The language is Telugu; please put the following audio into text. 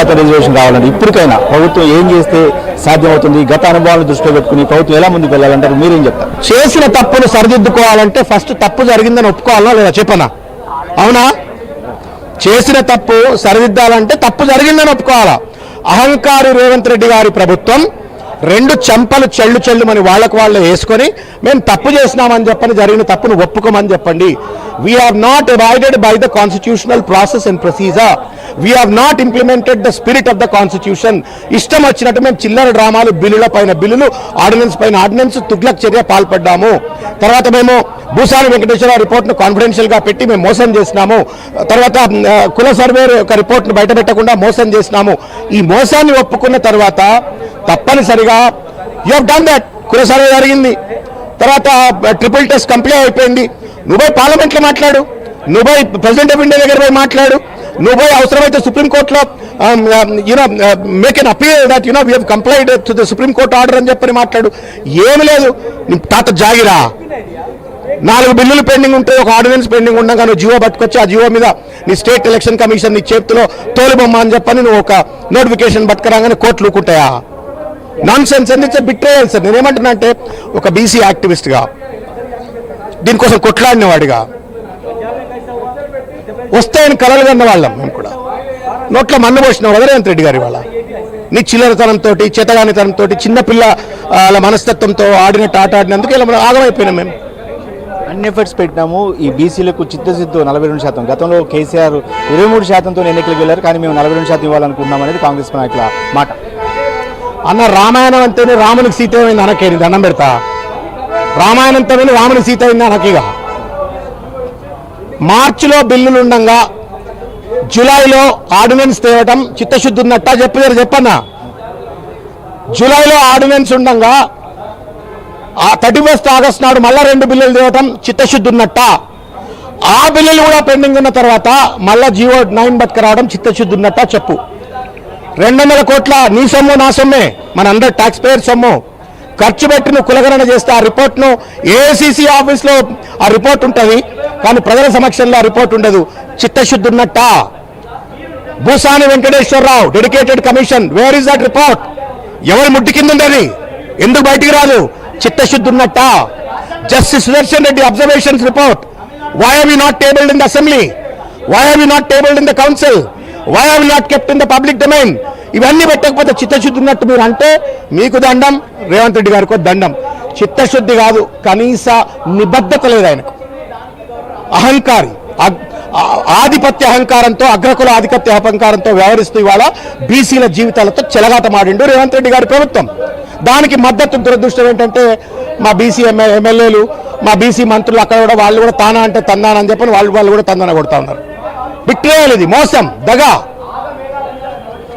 శాతం రిజర్వేషన్ కావాలంటే ఇప్పటికైనా ప్రభుత్వం ఏం చేస్తే సాధ్యమవుతుంది? గత అనుభవాలను దృష్టిలో పెట్టుకుని ప్రభుత్వం ఎలా ముందుకు వెళ్ళాలంటారు? మీరేం చెప్తారు? చేసిన తప్పును సరిదిద్దుకోవాలంటే ఫస్ట్ తప్పు జరిగిందని ఒప్పుకోవాలా లేదా చెప్పనా? అవునా? చేసిన తప్పు సరిదిద్దాలంటే తప్పు జరిగిందని ఒప్పుకోవాలా? అహంకారి రేవంత్ రెడ్డి గారి ప్రభుత్వం రెండు చెంపలు చెల్లుమని వాళ్ళకు వాళ్ళు వేసుకొని మేము తప్పు చేసినామని చెప్పని జరిగిన తప్పును ఒప్పుకోమని చెప్పండి. We have not avoided by the constitutional process and procedure. We have not implemented the spirit of the constitution. ఇష్టం వచ్చినట్టు మేము చిల్లర డ్రామాలు, బిల్లుల పైన బిల్లులు, ఆర్డినెన్స్ పైన ఆర్డినెన్స్, తుగ్లక్ చర్య పాల్పడ్డాము. తర్వాత మేము భూసాని వెంకటేశ్వర రిపోర్ట్ను కాన్ఫిడెన్షియల్గా పెట్టి మేము మోసం చేసినాము. తర్వాత కుల సర్వే ఒక రిపోర్ట్ను బయట పెట్టకుండా మోసం చేసినాము. ఈ మోసాన్ని ఒప్పుకున్న తర్వాత తప్పనిసరిగా యూ హ్యావ్ డన్ దట్. కుల సర్వే జరిగింది, తర్వాత ట్రిపుల్ టెస్ట్ కంప్లీట్ అయిపోయింది. నువ్వు పోయి పార్లమెంట్లో మాట్లాడు, నువ్వు పోయి ప్రెసిడెంట్ ఆఫ్ ఇండియా దగ్గర పోయి మాట్లాడు, నువ్వు పోయి అవసరమైతే సుప్రీంకోర్టులో make an appeal that we have complied to the supreme court order అని చెప్పని మాట్లాడు. ఏమి లేదు, నీ తాత జాగిరా. 4 బిల్లులు పెండింగ్ ఉంటే, ఒక ఆర్డినెన్స్ పెండింగ్ ఉండగా నువ్వు జియో పట్టుకొచ్చి ఆ జియో మీద నీ స్టేట్ ఎలక్షన్ కమిషన్ నీ చేతిలో తోలుబొమ్మ అని చెప్పని నువ్వు ఒక నోటిఫికేషన్ పట్టుకురాగానే కోర్టులు ఊకుంటాయా? Nonsense and it's betrayal sir. నేనేమంటున్నా అంటే, ఒక బీసీ యాక్టివిస్ట్గా, దీనికోసం కొట్లాడినవాడిగా, వస్తాయని కలలు కన్న వాళ్ళం మేము కూడా. నోట్లో మన్ను పోసిన కదా రేవంత్ రెడ్డి గారి వాళ్ళ నీ చిల్లరతనంతో, చేతగానితనంతో, చిన్నపిల్లల మనస్తత్వంతో ఆడినట్టు ఆట ఆడినందుకు ఇలా మనం ఆగమైపోయినాం. మేము అన్ని ఎఫర్ట్స్ పెట్టినాము. ఈ బీసీలకు చిత్తశుద్ధి 42%. గతంలో కేసీఆర్ 23%తో ఎన్నికలకు వెళ్ళారు, కానీ మేము 42% ఇవ్వాలనుకుంటున్నాం అనేది కాంగ్రెస్ నాయకుల మాట. అన్న, రామాయణం అంటేనే రామునికి సీత అయింది అనకేది దండం పెడతా. రామాయణం అంటేనే రామునికి సీత అయింది అనకిగా. మార్చిలో బిల్లులు ఉండగా జూలైలో ఆర్డినెన్స్ తేవటం చిత్తశుద్ధి ఉన్నట్ట చెప్పన్నా? జూలైలో ఆర్డినెన్స్ ఉండగా 31 ఆగస్టు నాడు మళ్ళా 2 బిల్లులు తేవటం చిత్తశుద్ధి ఉన్నట్ట? ఆ బిల్లులు కూడా పెండింగ్ ఉన్న తర్వాత మళ్ళా జియో 9 బతకరావడం చిత్తశుద్ధి ఉన్నట్ట చెప్పు. 200 కోట్ల నీ సొమ్ము నా సొమ్మే, మన అందరు ట్యాక్స్ పేయర్ సొమ్ము ఖర్చు పెట్టి నువ్వు కులగణన చేస్తే ఆ రిపోర్ట్ను ఏఐసిసి ఆఫీస్లో ఆ రిపోర్ట్ ఉంటుంది, కానీ ప్రజల సమక్షంలో ఆ రిపోర్ట్ ఉండదు. చిత్తశుద్ధి ఉన్నట్ట? Busani Venkateswara Rao dedicated commission, where is that report? ఎవరి ముట్టి కింద ఉండేది? ఎందుకు బయటికి రాదు? చిత్తశుద్ధి ఉన్నట్ట? Justice Sudarshan Reddy observations report, why have you not tabled in the assembly? Why have you not tabled in the council? Why have you not kept in the public domain? ఇవన్నీ పెట్టకపోతే చిత్తశుద్ధి ఉన్నట్టు మీరు అంటే మీకు దండం, రేవంత్ రెడ్డి గారికి దండం. చిత్తశుద్ధి కాదు, కనీస నిబద్ధత లేదు ఆయనకు. అహంకారి, ఆధిపత్య అహంకారంతో, అగ్రకుల ఆధిపత్య అహంకారంతో వ్యవహరిస్తూ ఇవాళ బీసీల జీవితాలతో చెలగాటమాడిండు రేవంత్ రెడ్డి గారి ప్రభుత్వం. దానికి మద్దతు దురదృష్టం ఏంటంటే, మా బీసీ ఎమ్మెల్యేలు, మా బీసీ మంత్రులు అక్కడ కూడా వాళ్ళు కూడా తానా అంటే తందానా అని చెప్పని వాళ్ళు కూడా తందాన కొడతా ఉన్నారు. బిట్రేయల్, ఇది మోసం, దగా.